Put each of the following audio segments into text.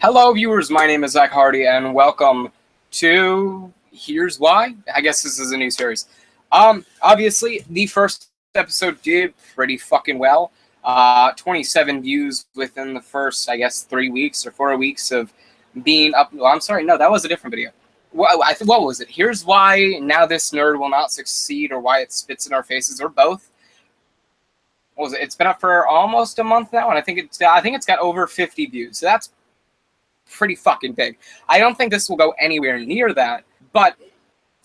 Hello, viewers. My name is Zach Hardy, and welcome to Here's Why. I guess this is a new series. Obviously, the first episode did pretty fucking well. 27 views within the first, I guess, 3 weeks or 4 weeks of being up. Well, I'm sorry, no, that was a different video. What was it? Here's why now this nerd will not succeed, or why it spits in our faces, or both. What was it? It's been up for almost a month now, and I think it's got over 50 views. So that's pretty fucking big. I don't think this will go anywhere near that, but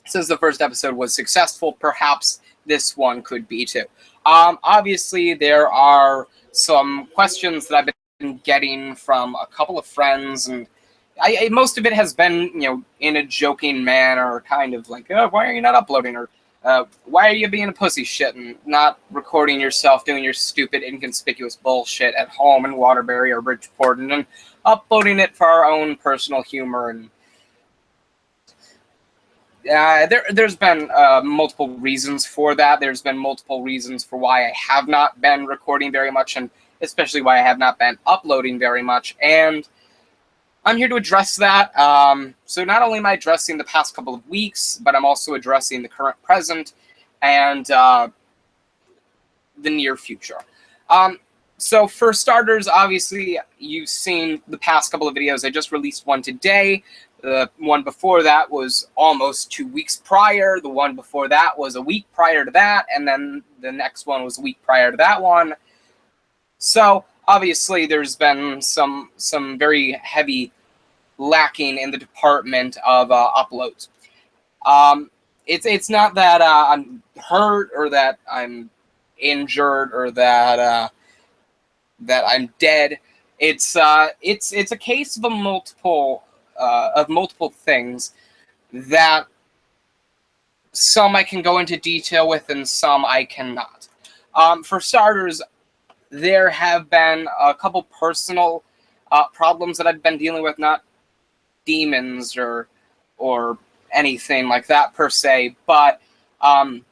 since the first episode was successful, perhaps this one could be too. Obviously, there are some questions that I've been getting from a couple of friends, and most of it has been, in a joking manner, kind of like, oh, why are you not uploading, or why are you being a pussy shit and not recording yourself doing your stupid, inconspicuous bullshit at home in Waterbury or Bridgeport, and then uploading it for our own personal humor. And there's been multiple reasons for that. There's been multiple reasons for why I have not been recording very much, and especially why I have not been uploading very much. And I'm here to address that. So not only am I addressing the past couple of weeks, but I'm also addressing the current present and the near future. So for starters, obviously, you've seen the past couple of videos. I just released one today. The one before that was almost 2 weeks prior. The one before that was a week prior to that. And then the next one was a week prior to that one. So obviously, there's been some very heavy lacking in the department of uploads. It's not that I'm hurt or that I'm injured or that I'm dead. It's a case of multiple things that some I can go into detail with and some I cannot. For starters, there have been a couple personal problems that I've been dealing with, not demons or anything like that per se, but I've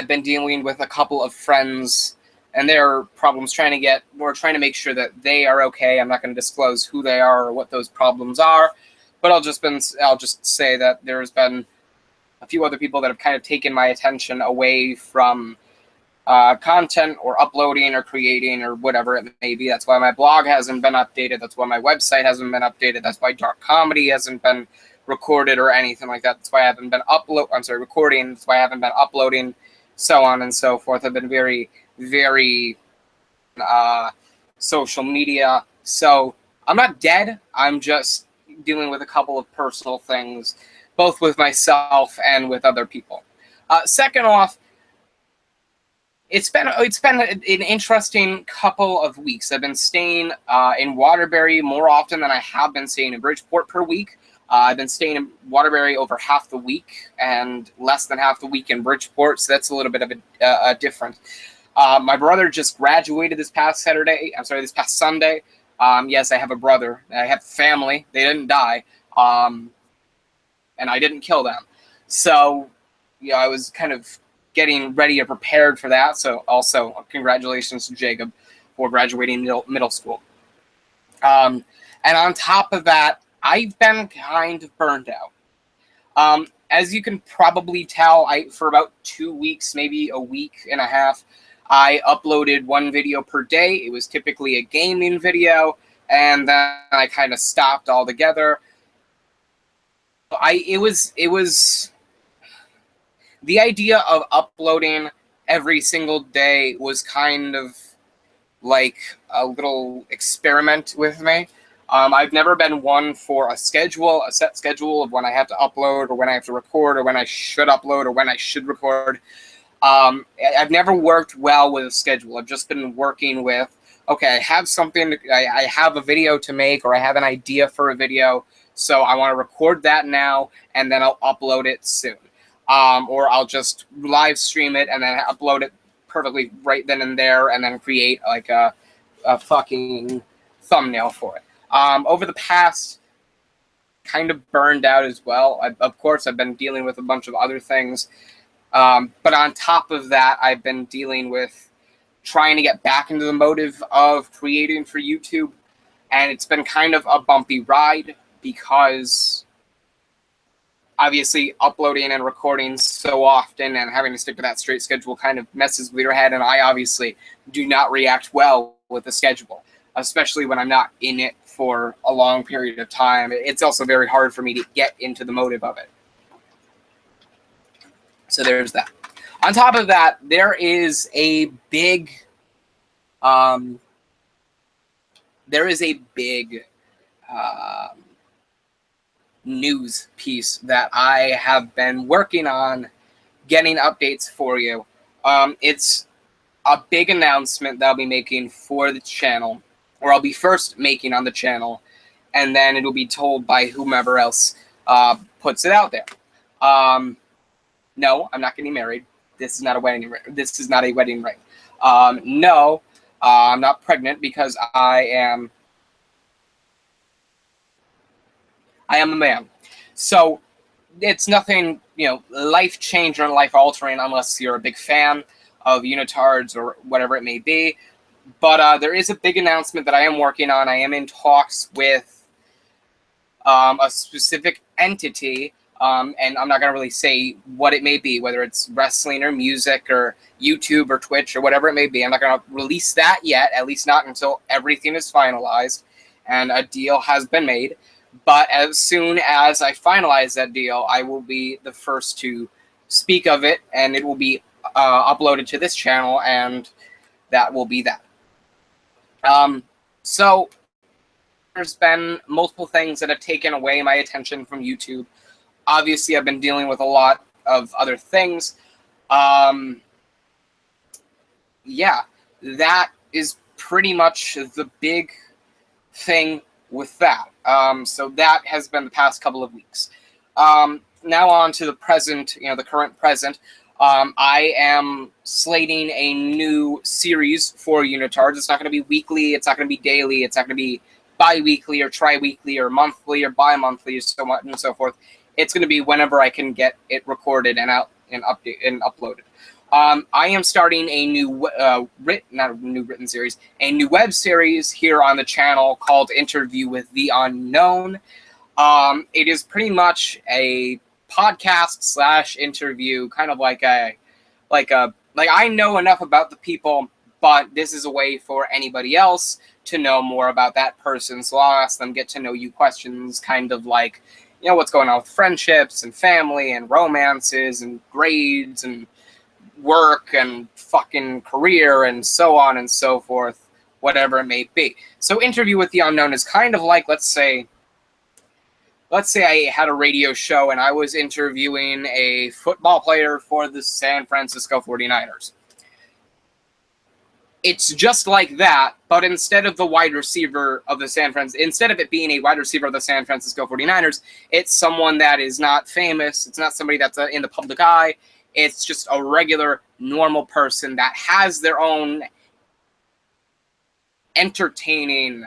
been dealing with a couple of friends and their problems, we're trying to make sure that they are okay. I'm not going to disclose who they are or what those problems are, but I'll just say that there's been a few other people that have kind of taken my attention away from content or uploading or creating or whatever it may be. That's why my blog hasn't been updated. That's why my website hasn't been updated. That's why dark comedy hasn't been recorded or anything like that. That's why I haven't been recording. That's why I haven't been uploading, so on and so forth. I've been very, very social media. So I'm not dead. I'm just dealing with a couple of personal things, both with myself and with other people. Second off, it's been an interesting couple of weeks. I've been staying in Waterbury more often than I have been staying in Bridgeport per week. I've been staying in Waterbury over half the week and less than half the week in Bridgeport, so that's a little bit of a difference. My brother just graduated this past Sunday. Yes, I have a brother. I have family. They didn't die, and I didn't kill them. So, I was kind of getting ready and prepared for that. So also congratulations to Jacob for graduating middle school. And on top of that, I've been kind of burned out. As you can probably tell, for about 2 weeks, maybe a week and a half, I uploaded one video per day. It was typically a gaming video, and then I kind of stopped altogether. The idea of uploading every single day was kind of like a little experiment with me. I've never been one for a set schedule of when I have to upload or when I have to record or when I should upload or when I should record. I've never worked well with a schedule. I've just been working with, okay, I have I have a video to make, or I have an idea for a video, so I want to record that now, and then I'll upload it soon. Or I'll just live stream it and then upload it perfectly right then and there, and then create like a fucking thumbnail for it. Over the past, kind of burned out as well. Of course, I've been dealing with a bunch of other things. But on top of that, I've been dealing with trying to get back into the motive of creating for YouTube. and it's been kind of a bumpy ride because obviously uploading and recording so often and having to stick to that straight schedule kind of messes with your head, and I obviously do not react well with the schedule, especially when I'm not in it for a long period of time. It's also very hard for me to get into the motive of it. So there's that. On top of that, there is a big news piece that I have been working on getting updates for you. It's a big announcement that I'll be making for the channel, or I'll be first making on the channel, and then it'll be told by whomever else puts it out there. No, I'm not getting married. This is not a wedding ring. This is not a wedding ring. No, I'm not pregnant because I am a man. So it's nothing, life-changing or life-altering unless you're a big fan of unitards or whatever it may be. But there is a big announcement that I am working on. I am in talks with a specific entity, and I'm not going to really say what it may be, whether it's wrestling or music or YouTube or Twitch or whatever it may be. I'm not going to release that yet, at least not until everything is finalized and a deal has been made. But as soon as I finalize that deal, I will be the first to speak of it, and it will be uploaded to this channel, and that will be that. So there's been multiple things that have taken away my attention from YouTube. Obviously, I've been dealing with a lot of other things. Yeah, that is pretty much the big thing with that. So that has been the past couple of weeks. Now on to the present, the current present. I am slating a new series for Unitards. It's not going to be weekly. It's not going to be daily. It's not going to be bi-weekly or tri-weekly or monthly or bi-monthly, so on and so forth. It's going to be whenever I can get it recorded and out and uploaded. I am starting a new a new web series here on the channel called Interview with the Unknown. It is pretty much a podcast / interview, kind of like I know enough about the people, but this is a way for anybody else to know more about that person. So I'll ask them get to know you questions, kind of like, what's going on with friendships and family and romances and grades and work and fucking career and so on and so forth, whatever it may be. So Interview with the Unknown is kind of like, let's say I had a radio show and I was interviewing a football player for the San Francisco 49ers. It's just like that, but instead of the wide receiver of the instead of it being a wide receiver of the San Francisco 49ers, it's someone that is not famous. It's not somebody that's in the public eye. It's just a regular, normal person that has their own entertaining,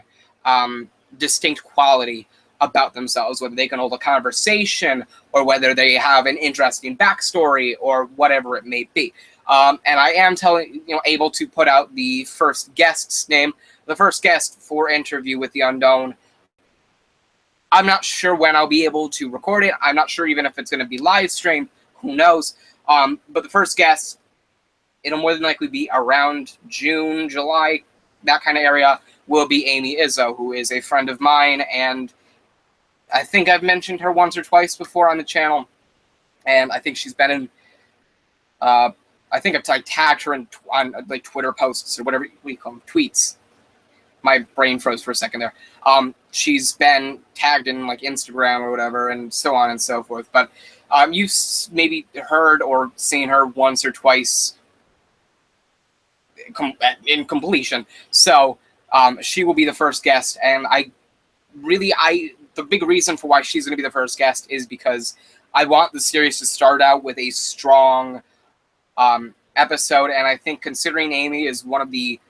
distinct quality about themselves, whether they can hold a conversation or whether they have an interesting backstory or whatever it may be. And I am able to put out the first guest's name, the first guest for Interview with the Unknown. I'm not sure when I'll be able to record it. I'm not sure even if it's going to be live streamed. Who knows? But the first guest, it'll more than likely be around June, July, that kind of area, will be Amy Izzo, who is a friend of mine, and I think I've mentioned her once or twice before on the channel, and I think she's been in, I think I've tagged her on like Twitter posts or whatever we call them, tweets. My brain froze for a second there. She's been tagged in like Instagram or whatever, and so on and so forth. But you've maybe heard or seen her once or twice in completion. So she will be the first guest, and the big reason for why she's going to be the first guest is because I want the series to start out with a strong episode, and I think considering Amy is one of the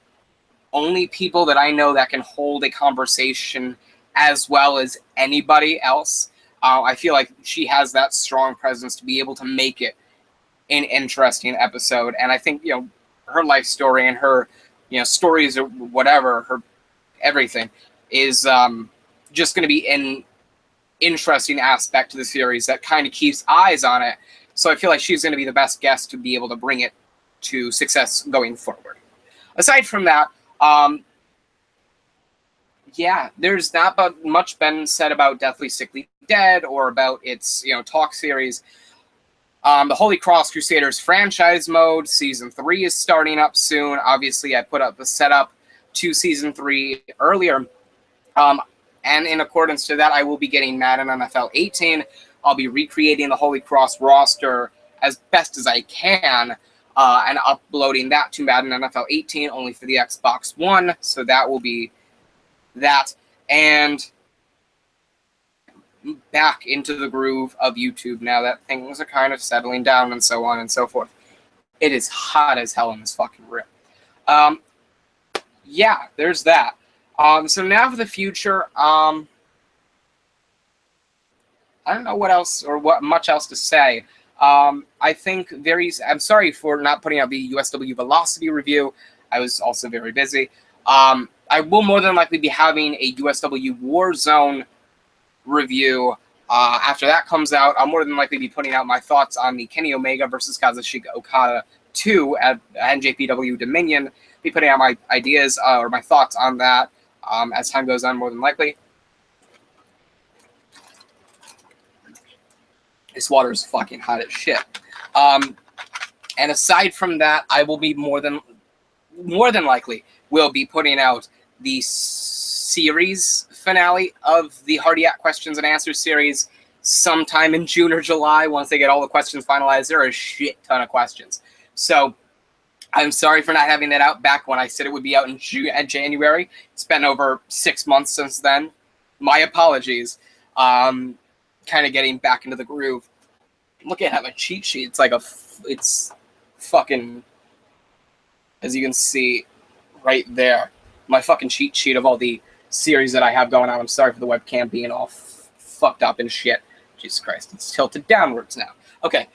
only people that I know that can hold a conversation as well as anybody else, I feel like she has that strong presence to be able to make it an interesting episode. And I think, her life story and her, stories or whatever, her everything is just going to be an interesting aspect to the series that kind of keeps eyes on it. So I feel like she's going to be the best guest to be able to bring it to success going forward. Aside from that, yeah, there's not much been said about Deathly Sickly Dead or about its talk series. The Holy Cross Crusaders franchise mode, Season 3 is starting up soon. Obviously, I put up the setup to Season 3 earlier. And in accordance to that, I will be getting Madden NFL 18. I'll be recreating the Holy Cross roster as best as I can and uploading that to Madden NFL 18 only for the Xbox One. So that will be that. And back into the groove of YouTube now that things are kind of settling down and so on and so forth. It is hot as hell in this fucking room. Yeah, there's that. So now for the future, I don't know what else or what much else to say. I think I'm sorry for not putting out the USW Velocity review. I was also very busy. I will more than likely be having a USW Warzone review. After that comes out, I'll more than likely be putting out my thoughts on the Kenny Omega versus Kazuchika Okada 2 at NJPW Dominion. Be putting out my ideas or my thoughts on that as time goes on, more than likely. This water is fucking hot as shit. And aside from that, I will be more than likely will be putting out the series finale of the Hardiak Questions and Answers series sometime in June or July. Once they get all the questions finalized, there are a shit ton of questions. So I'm sorry for not having that out back when I said it would be out in January. It's been over 6 months since then. My apologies. Kind of getting back into the groove. Look at my cheat sheet. It's like it's fucking, as you can see right there, my fucking cheat sheet of all the series that I have going on. I'm sorry for the webcam being all fucked up and shit. Jesus Christ, it's tilted downwards now. Okay.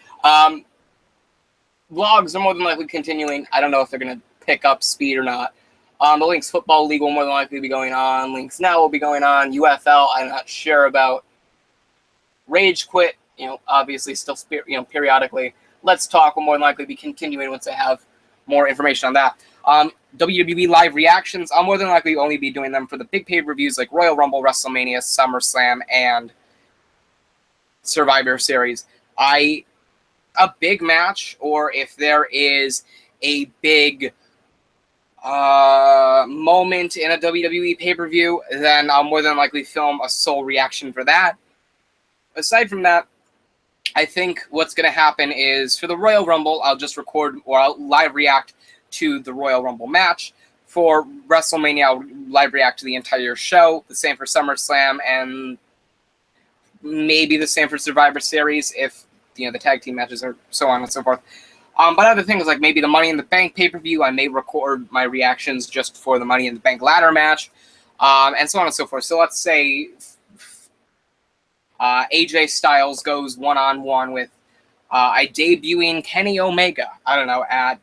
Vlogs are more than likely continuing. I don't know if they're going to pick up speed or not. The Lynx Football League will more than likely be going on. Lynx Now will be going on. UFL, I'm not sure about. Rage Quit, obviously still, periodically. Let's Talk will more than likely be continuing once I have more information on that. WWE live reactions, I'll more than likely only be doing them for the big pay-per-views like Royal Rumble, WrestleMania, SummerSlam, and Survivor Series. A big match, or if there is a big moment in a WWE pay-per-view, then I'll more than likely film a sole reaction for that. Aside from that, I think what's going to happen is for the Royal Rumble, I'll just record or I'll live react to the Royal Rumble match. For WrestleMania, I'll live react to the entire show. The same for SummerSlam, and maybe the same for Survivor Series if the tag team matches or so on and so forth. But other things like maybe the Money in the Bank pay-per-view, I may record my reactions just for the Money in the Bank ladder match, and so on and so forth. So let's say AJ Styles goes one-on-one with a debuting Kenny Omega, I don't know, at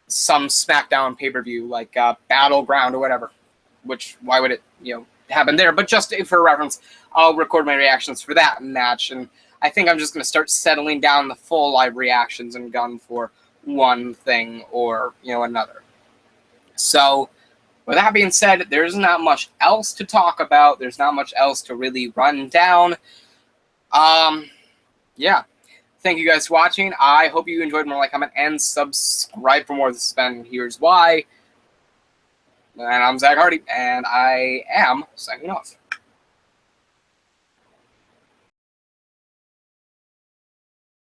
some SmackDown pay-per-view, like Battleground or whatever, which, why would it, happen there? But just for reference, I'll record my reactions for that match, and I think I'm just going to start settling down the full live reactions and gun for one thing or, another. So, with that being said, there's not much else to talk about. There's not much else to really run down. Yeah. Thank you guys for watching. I hope you enjoyed. More like, comment, and subscribe for more. This has been Here's Why. And I'm Zach Hardy, and I am signing off.